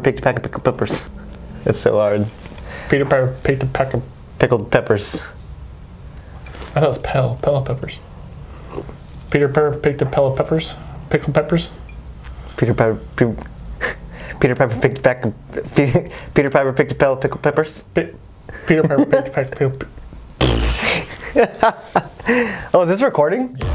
Picked a pack of pickled peppers. It's so hard. Peter Piper picked a pack of Pickled peppers. I thought it was Pell peppers. Peter Piper picked a Pell of peppers. Pickled peppers. Peter Piper picked a pack of Peter Piper picked a pail of pickled peppers. Peter Piper picked a pack of pickled. Oh, is this recording? Yeah.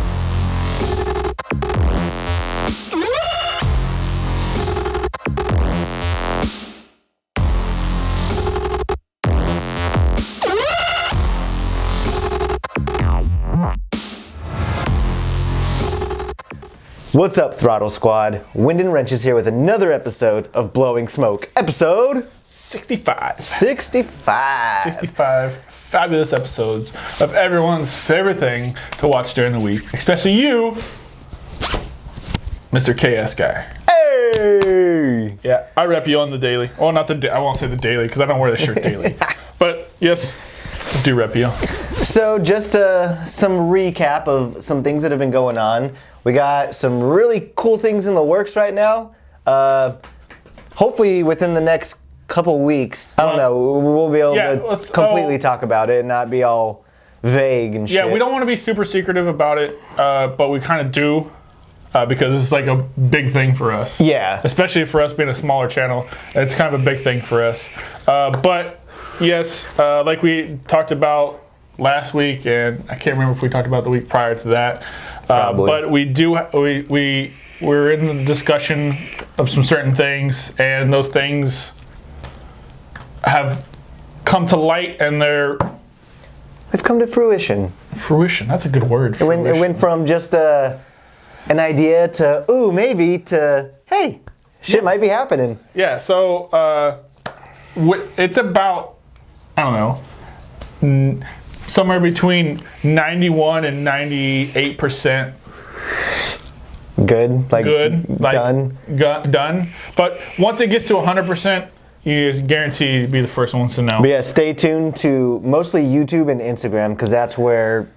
What's up, Throttle Squad? Wind and Wrench is here with another episode of Blowing Smoke. Episode 65. 65 fabulous episodes of everyone's favorite thing to watch during the week, especially you, Mr. KS guy. Hey! Yeah, I rep you on the daily. Well, not the I won't say the daily because I don't wear the shirt daily. But yes, I do rep you. So just some recap of some things that have been going on. We got some really cool things in the works right now. Hopefully within the next couple weeks, I don't know, we'll be able to completely talk about it and not be all vague and shit. Yeah, we don't want to be super secretive about it, but we kind of do because it's like a big thing for us. Yeah. Especially for us being a smaller channel, it's kind of a big thing for us. But yes, like we talked about last week, and I can't remember if we talked about the week prior to that. But we do. We're in the discussion of some certain things, and those things have come to light, and they've come to fruition. Fruition. That's a good word. It went from just an idea to maybe to hey, shit might be happening. Yeah. So it's about I don't know. Somewhere between 91 and 98% good, like done. Done. But once it gets to 100%, you just guarantee to be the first ones to know. But yeah, stay tuned to mostly YouTube and Instagram because that's where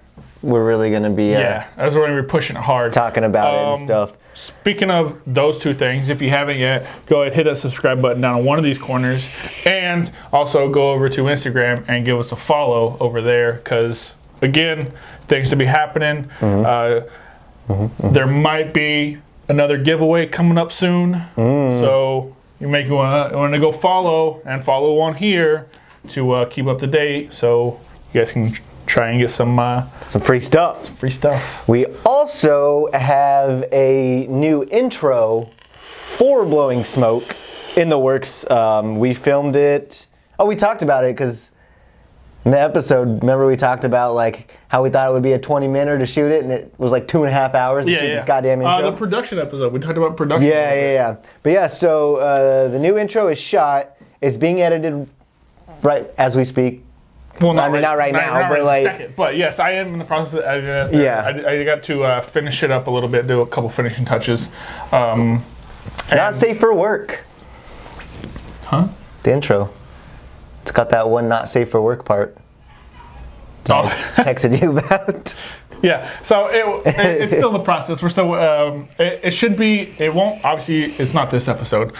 we're really going to be. That's where we're pushing it hard, talking about it and stuff. Speaking of those two things, if you haven't yet, go ahead, hit that subscribe button down on one of these corners, and also go over to Instagram and give us a follow over there because, again, things to be happening. There might be another giveaway coming up soon, so you may want to go follow on here to keep up to date so you guys can try and get some free stuff. We also have a new intro for Blowing Smoke in the works. We filmed it. Oh, we talked about it because in the episode, remember we talked about like how we thought it would be a 20-minute to shoot it, and it was like 2.5 hours to shoot this goddamn intro. The production episode. We talked about production. Yeah. But yeah, so the new intro is shot. It's being edited right as we speak. Well, not right now, but like second. But yes, I am in the process of editing it. Yeah, I got to finish it up a little bit, do a couple finishing touches. Not safe for work. Huh? The intro. It's got that one not safe for work part. I texted you about. Yeah, so it's still in the process. We're still. It should be. It won't. Obviously, it's not this episode.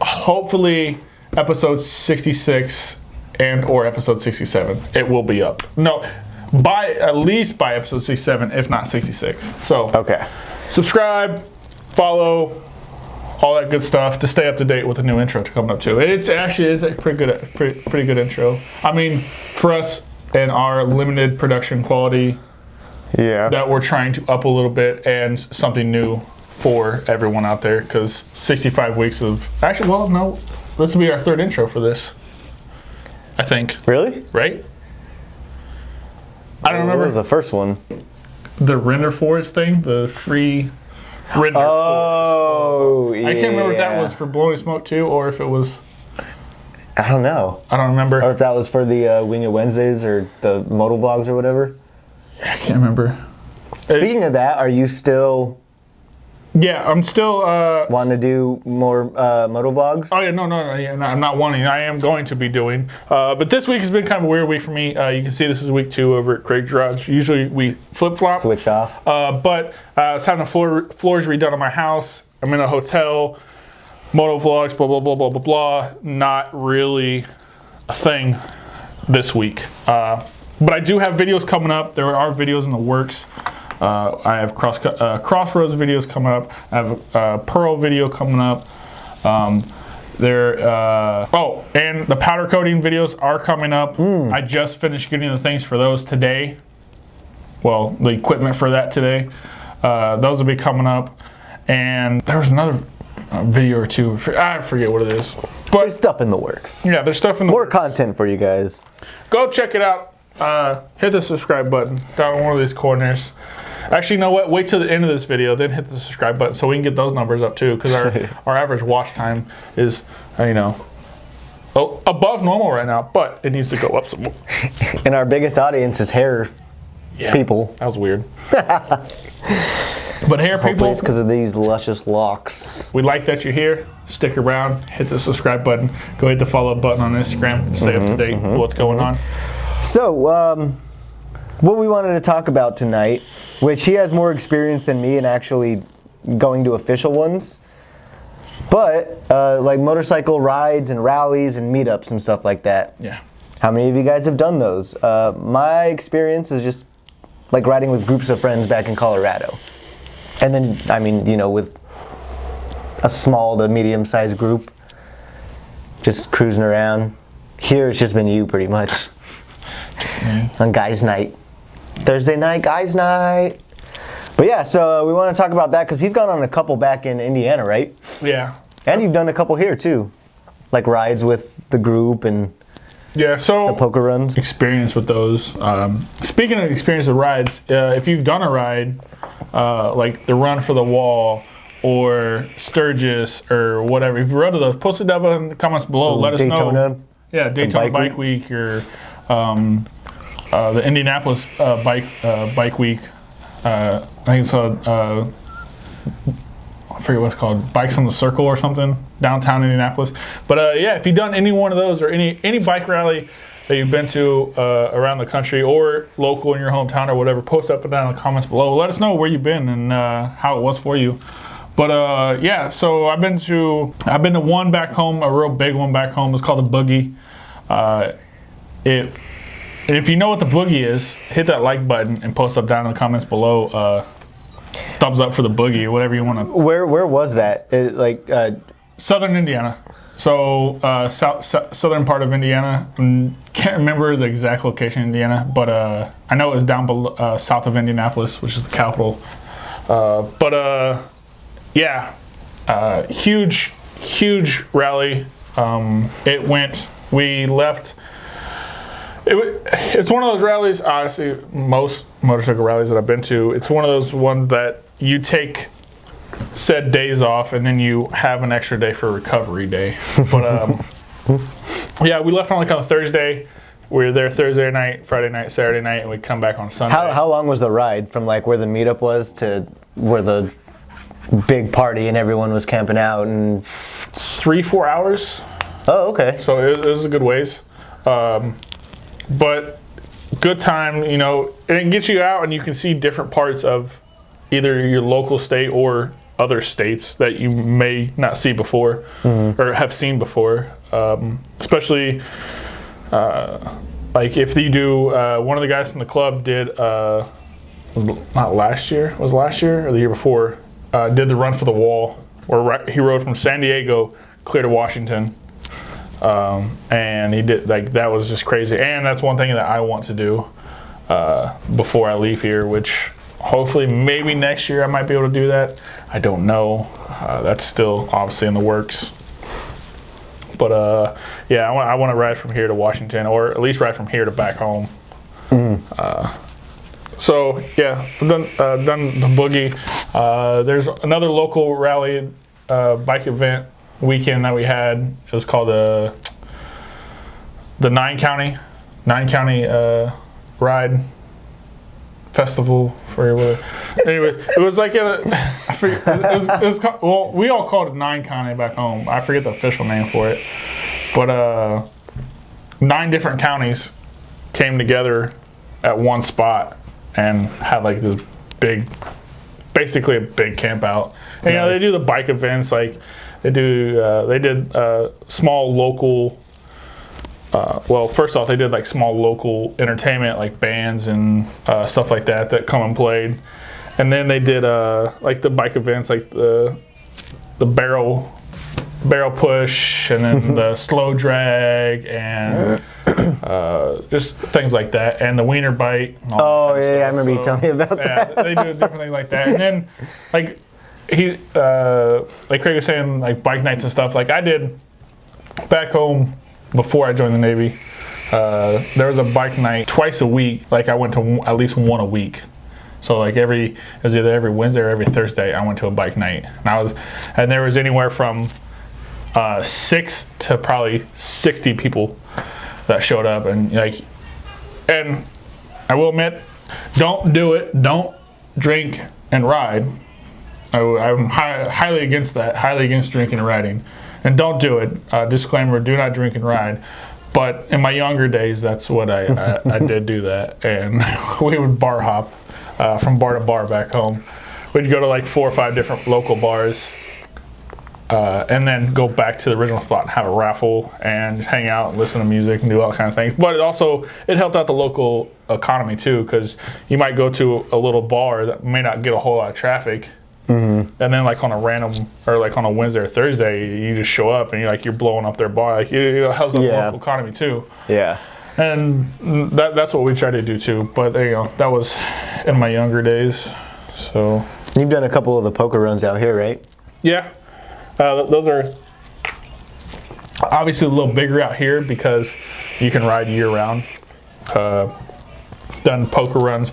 Hopefully, episode 66. And or episode 67, it will be up. No, at least by episode 67, if not 66. So okay, subscribe, follow, all that good stuff to stay up to date with the new intro to come up too. It's actually a pretty good intro. I mean, for us and our limited production quality, that we're trying to up a little bit and something new for everyone out there because 65 weeks of this will be our third intro for this. I think. Really? Right? I don't remember. What was the first one? The Render Forest thing? The free Render Forest. Oh, yeah. I can't remember if that was for Blowing Smoke too or if it was... I don't know. I don't remember. Or if that was for the Wing It Wednesdays or the Moto Vlogs or whatever. I can't remember. Speaking of that, are you still... Yeah, I'm still... wanting to do more moto vlogs? Oh, yeah, no, I'm not wanting. I am going to be doing. But this week has been kind of a weird week for me. You can see this is week 2 over at Craig's Garage. Usually we flip-flop. Switch off. But I was having the floors redone on my house. I'm in a hotel. moto vlogs, blah, blah, blah, blah, blah, blah. Not really a thing this week. But I do have videos coming up. There are videos in the works. I have Crossroads videos coming up. I have a Pearl video coming up. And the powder coating videos are coming up. I just finished getting the things for those today. Well, the equipment for that today. Those will be coming up. And there was another video or two. I forget what it is. But There's stuff in the works. yeah, there's stuff in the More works. content for you guys. Go check it out. Hit the subscribe button down in one of these corners. Actually, you know what? Wait till the end of this video, then hit the subscribe button so we can get those numbers up too. Because our average watch time is, above normal right now, but it needs to go up some more. And our biggest audience is hair people. That was weird. But hair Hopefully people, it's because of these luscious locks. we like that you're here. Stick around. Hit the subscribe button. Go hit the follow button on Instagram. Stay up to date with what's going on. So, what we wanted to talk about tonight, which he has more experience than me in actually going to official ones, but like motorcycle rides and rallies and meetups and stuff like that. Yeah. How many of you guys have done those? My experience is just like riding with groups of friends back in Colorado. And then, with a small to medium-sized group, just cruising around. Here it's just been you pretty much. Just me. On guys' night. Thursday night, guys' night. But yeah, so we want to talk about that because he's gone on a couple back in Indiana, right? Yeah. And you've done a couple here too. Like rides with the group and Yeah, so poker runs. experience with those. Speaking of experience with rides, if you've done a ride, like the Run for the Wall or Sturgis or whatever, if you rode to those, post it down in the comments below. Let us Daytona. know. Yeah, Daytona Bike Week or the Indianapolis Bike Week. I think it's called, I forget what it's called, Bikes on the Circle or something, downtown Indianapolis. But yeah, if you've done any one of those or any bike rally that you've been to around the country or local in your hometown or whatever, post up and down in the comments below. Let us know where you've been and how it was for you. But yeah, so I've been to one back home, a real big one back home. It's called the Boogie. If you know what the Boogie is, hit that like button and post up down in the comments below. Thumbs up for the Boogie or whatever you want to. Where was that? Southern Indiana. So southern part of Indiana. Can't remember the exact location in Indiana, but I know it was down below, south of Indianapolis, which is the capital. Yeah, huge rally. We left. It's one of those rallies, honestly, most motorcycle rallies that I've been to, it's one of those ones that you take said days off and then you have an extra day for recovery day. But yeah, we left on a Thursday. We were there Thursday night, Friday night, Saturday night, and we come back on Sunday. How long was the ride from like where the meetup was to where the big party and everyone was camping out? And 3-4 hours. Oh, okay. So it was a good ways. But good time, and it gets you out and you can see different parts of either your local state or other states that you may not see before or have seen before. Especially like if you do, one of the guys from the club did, not last year, was it last year or the year before, did the Run for the Wall, where he rode from San Diego clear to Washington. And he did, that was just crazy. And that's one thing that I want to do before I leave here, which hopefully maybe next year I might be able to do that. I don't know. That's still obviously in the works. But yeah, I want to ride from here to Washington, or at least ride from here to back home. So yeah, done the Boogie. There's another local rally bike event weekend that we had. It was called the 9 County Ride Festival. Anyway, it was like I forget, it was well, we all called it 9 County back home. I forget the official name for it, but 9 different counties came together at one spot and had like this big, basically a big camp out. And, nice. They do the bike events like They did small local. Well, first off, they did like small local entertainment, like bands and stuff like that come and played, and then they did like the bike events, like the barrel push, and then the slow drag, and just things like that, and the wiener bite. And all that kind of stuff. I remember you telling me about that. They do different things like that, and then like like Craig was saying, like bike nights and stuff. Like I did back home before I joined the Navy. There was a bike night twice a week. Like I went to at least one a week. So like it was either every Wednesday or every Thursday I went to a bike night, and there was anywhere from 6 to probably 60 people that showed up, and I will admit, don't do it. Don't drink and ride. I'm highly against that. Highly against drinking and riding, and don't do it. Disclaimer: do not drink and ride. But in my younger days, that's what I did do that, and we would bar hop from bar to bar back home. We'd go to like 4 or 5 different local bars, and then go back to the original spot and have a raffle and hang out and listen to music and do all kind of things. But it helped out the local economy too, because you might go to a little bar that may not get a whole lot of traffic. Mm-hmm. And then like on a random, or like on a Wednesday or Thursday, you just show up and you're blowing up their bar. Like it helps out the local economy too. Yeah. And that's what we try to do too. But that was in my younger days. So you've done a couple of the poker runs out here, right? Yeah. Those are obviously a little bigger out here because you can ride year round. Done poker runs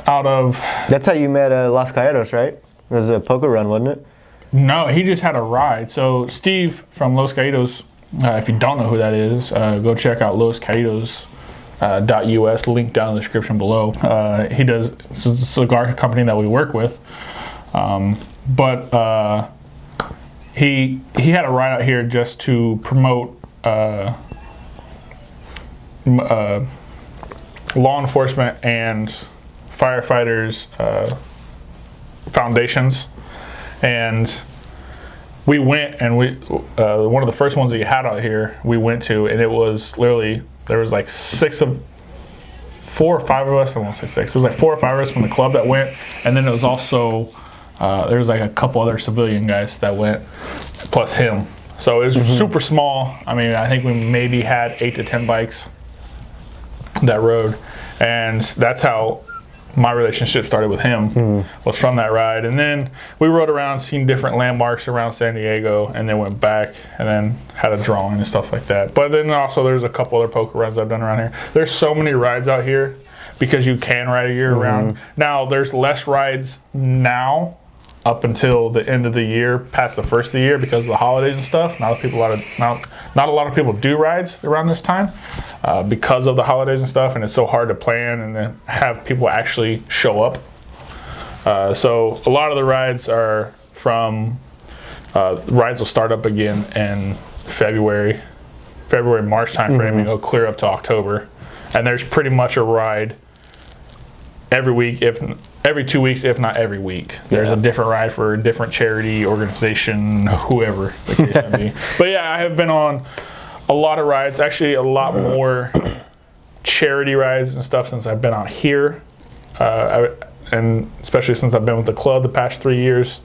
out of... That's how you met LosCaidos, right? It was a poker run, wasn't it? No, he just had a ride. So Steve from LosCaidos, if you don't know who that is, go check out LosCaidos.us, link down in the description below. He does, it's a cigar company that we work with. But he had a ride out here just to promote law enforcement and firefighters foundations, and we went, and one of the first ones that you had out here we went to, and it was literally, there was like 4 or 5 of us. I won't say 6. It was like 4 or 5 of us from the club that went, and then it was also there was like a couple other civilian guys that went, plus him. So it was super small. I mean, I think we maybe had 8 to 10 bikes that rode, and that's how my relationship started with him, was from that ride. And then we rode around, seen different landmarks around San Diego, and then went back and then had a drawing and stuff like that. But then also there's a couple other poker runs I've done around here. There's so many rides out here because you can ride a year round. Now there's less rides now up until the end of the year, past the first of the year, because of the holidays and stuff. Not a lot of people do rides around this time because of the holidays and stuff, and it's so hard to plan and then have people actually show up. So a lot of the rides are from, rides will start up again in February, March time frame, and go clear up to October. And there's pretty much a ride every week, every 2 weeks, if not every week. There's a different ride for a different charity, organization, whoever the case may be. But yeah, I have been on a lot of rides, actually a lot more charity rides and stuff since I've been out here. And especially since I've been with the club the past 3 years.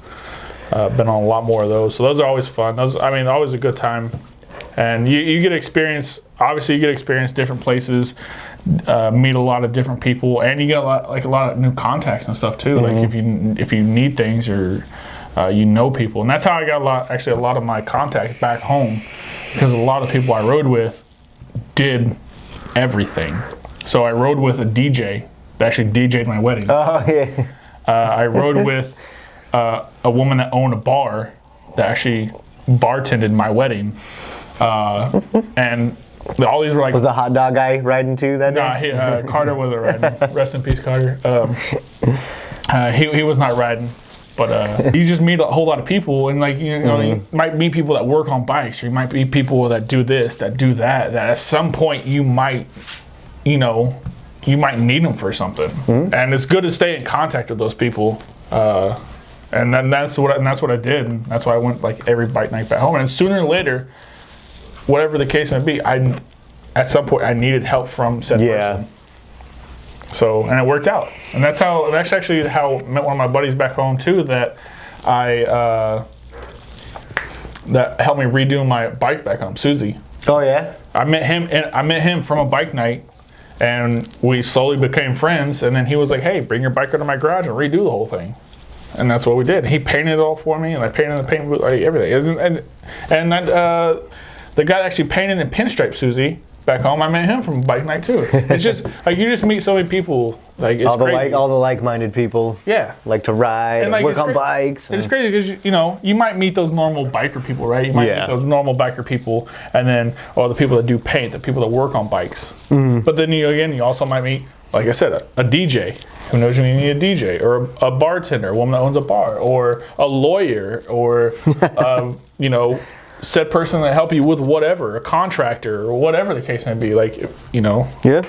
I've been on a lot more of those. So those are always fun. Always a good time. And you get experience, obviously you get experience different places, meet a lot of different people, and you get a lot of new contacts and stuff too. Like if you need things, or you know people, and that's how I got a lot of my contacts back home, because a lot of people I rode with did everything. So I rode with a DJ that actually DJ'd my wedding. Oh yeah. I rode with a woman that owned a bar that actually bartended my wedding, and all these were like... Was the hot dog guy riding too that day? Nah, Carter wasn't riding. Rest in peace, Carter. He was not riding. But you just meet a whole lot of people, and you might meet people that work on bikes, or you might meet people that do this, that do that. That at some point you might need them for something. And it's good to stay in contact with those people. And then that's what I did, and that's why I went like every bike night back home. And sooner or later, whatever the case may be, at some point I needed help from said person. So, and it worked out, and that's actually how I met one of my buddies back home too. That that helped me redo my bike back home, Susie. Oh yeah. I met him from a bike night, and we slowly became friends. And then he was like, "Hey, bring your bike into my garage and redo the whole thing." And that's what we did. He painted it all for me, and I painted the paint, like everything. And the guy that actually painted and pinstriped Susie back home, I met him from bike night too. It's just like you just meet so many people. Like it's crazy. All the like-minded people. Yeah. Like to ride and work on bikes. It's crazy because you might meet those normal biker people, right? You might meet those normal biker people, and then the people that do paint, the people that work on bikes. Mm-hmm. But then you also might meet, like I said, a DJ. Who knows when you need a DJ, or a bartender, a woman that owns a bar, or a lawyer, or said person that help you with whatever, a contractor, or whatever the case may be. Like Yeah.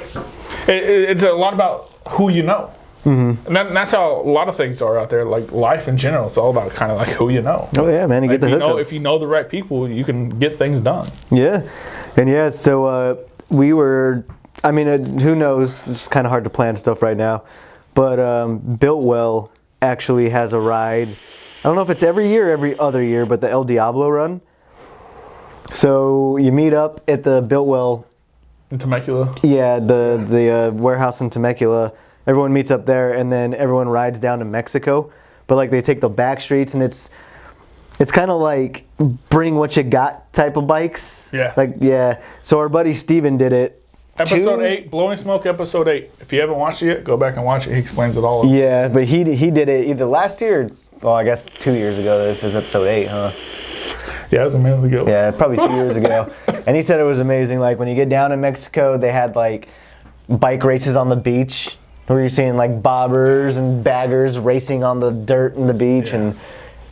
It's a lot about who you know. Mm-hmm. And that's how a lot of things are out there. Like life in general, it's all about kind of like who you know. Oh yeah, man, you get the hookups. If you know the right people, you can get things done. Yeah, and so we were. I mean, who knows? It's kind of hard to plan stuff right now. But Builtwell actually has a ride. I don't know if it's every year or every other year, but the El Diablo run. So you meet up at the Builtwell. In Temecula? Yeah, the warehouse in Temecula. Everyone meets up there, and then everyone rides down to Mexico. But like they take the back streets, and it's kind of like bring what you got type of bikes. Yeah. So our buddy Steven did it. Episode 8, Blowing Smoke, episode 8. If you haven't watched it yet, go back and watch it. He explains it all. Yeah, but he did it either last year, well, I guess 2 years ago. It was episode 8, huh? Yeah, it was a minute ago. Yeah, probably 2 years ago. And he said it was amazing. Like when you get down in Mexico, they had like bike races on the beach where you're seeing like bobbers and baggers racing on the dirt in the beach, and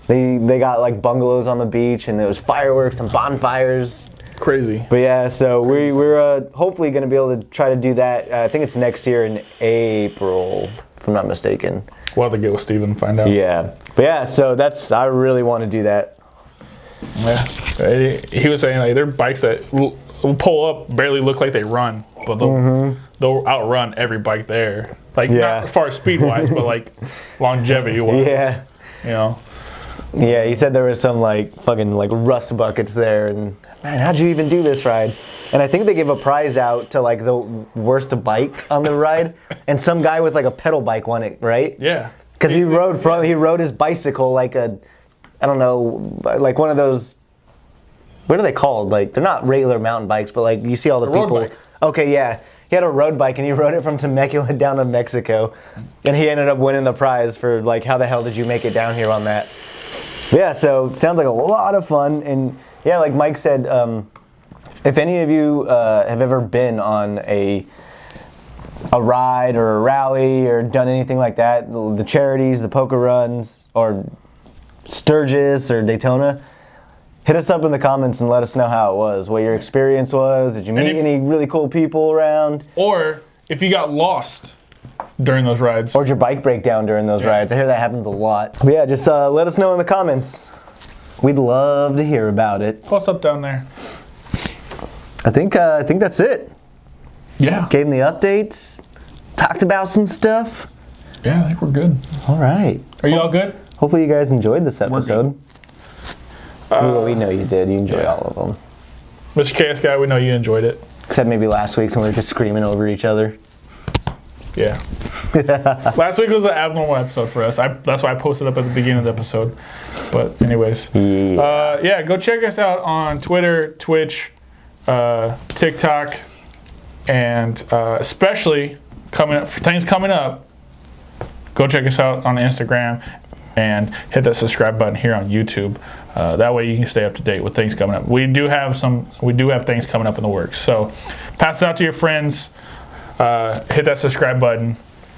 they got like bungalows on the beach, and there was fireworks and bonfires. Crazy. But yeah, so we're hopefully going to be able to try to do that. I think it's next year in April, if I'm not mistaken. We'll have to get with Steven and find out. Yeah. But yeah, so I really want to do that. Yeah. He was saying like there are bikes that will pull up, barely look like they run, but they'll outrun every bike there. Like not as far as speed wise, but like longevity wise. Yeah. Yeah, he said there was some like fucking like rust buckets there, and man, how'd you even do this ride? And I think they gave a prize out to like the worst bike on the ride, and some guy with like a pedal bike won it, right? Yeah. Because he rode his bicycle like I don't know, like one of those. What are they called? Like they're not regular mountain bikes, but like you see all the people. Road bike. Okay, yeah. He had a road bike and he rode it from Temecula down to Mexico, and he ended up winning the prize for like how the hell did you make it down here on that? Yeah, so it sounds like a lot of fun, and yeah, like Mike said, if any of you have ever been on a ride or a rally or done anything like that, the charities, the poker runs, or Sturgis or Daytona, hit us up in the comments and let us know how it was, what your experience was. Did you meet any really cool people around? Or if you got lost during those rides. Or did your bike break down during those rides? I hear that happens a lot. But yeah, just let us know in the comments. We'd love to hear about it. What's up down there? I think that's it. Yeah. Gave them the updates. Talked about some stuff. Yeah, I think we're good. All right. Are you all good? Hopefully you guys enjoyed this episode. Well, we know you did. You enjoyed all of them. Mr. KS Guy, we know you enjoyed it. Except maybe last week's when we were just screaming over each other. Yeah. Last week was an abnormal episode for us. That's why I posted up at the beginning of the episode. But anyways. Yeah, go check us out on Twitter, Twitch, TikTok, and especially things coming up, go check us out on Instagram and hit that subscribe button here on YouTube. That way you can stay up to date with things coming up. We do have things coming up in the works. So pass it out to your friends. Hit that subscribe button.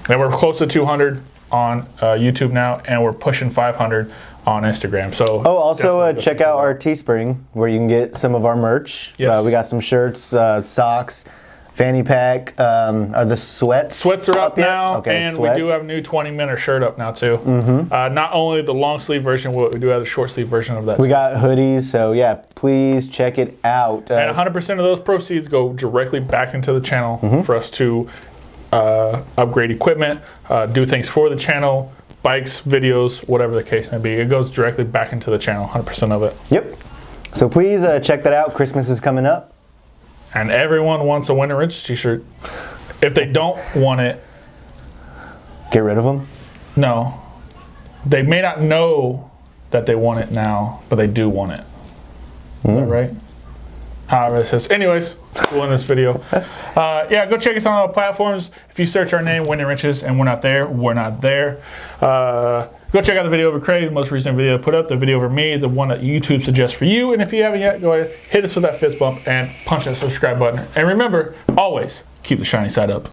And we're close to 200 on YouTube now, and we're pushing 500 on Instagram. So also check out our Teespring where you can get some of our merch. Yes. We got some shirts, socks, Fanny pack. Are the sweats? Sweats are up yet? now, Okay, and sweats. we do have a new 20-minute shirt up now too. Not only the long sleeve version, but we do have the short sleeve version of that. We got hoodies, so yeah, please check it out. And 100% of those proceeds go directly back into the channel for us to upgrade equipment, do things for the channel, bikes, videos, whatever the case may be. It goes directly back into the channel, 100% of it. Yep. So please check that out. Christmas is coming up. And everyone wants a Winter Wrench t-shirt. If they don't want it, get rid of them. No. They may not know that they want it now, but they do want it. Is that right? However this is. Anyways, we'll end this video. Yeah, go check us on all the platforms. If you search our name, Winter Wrenches, and we're not there, we're not there. Go check out the video over Craig, the most recent video I put up, the video over me, the one that YouTube suggests for you. And if you haven't yet, go ahead, hit us with that fist bump and punch that subscribe button. And remember, always keep the shiny side up.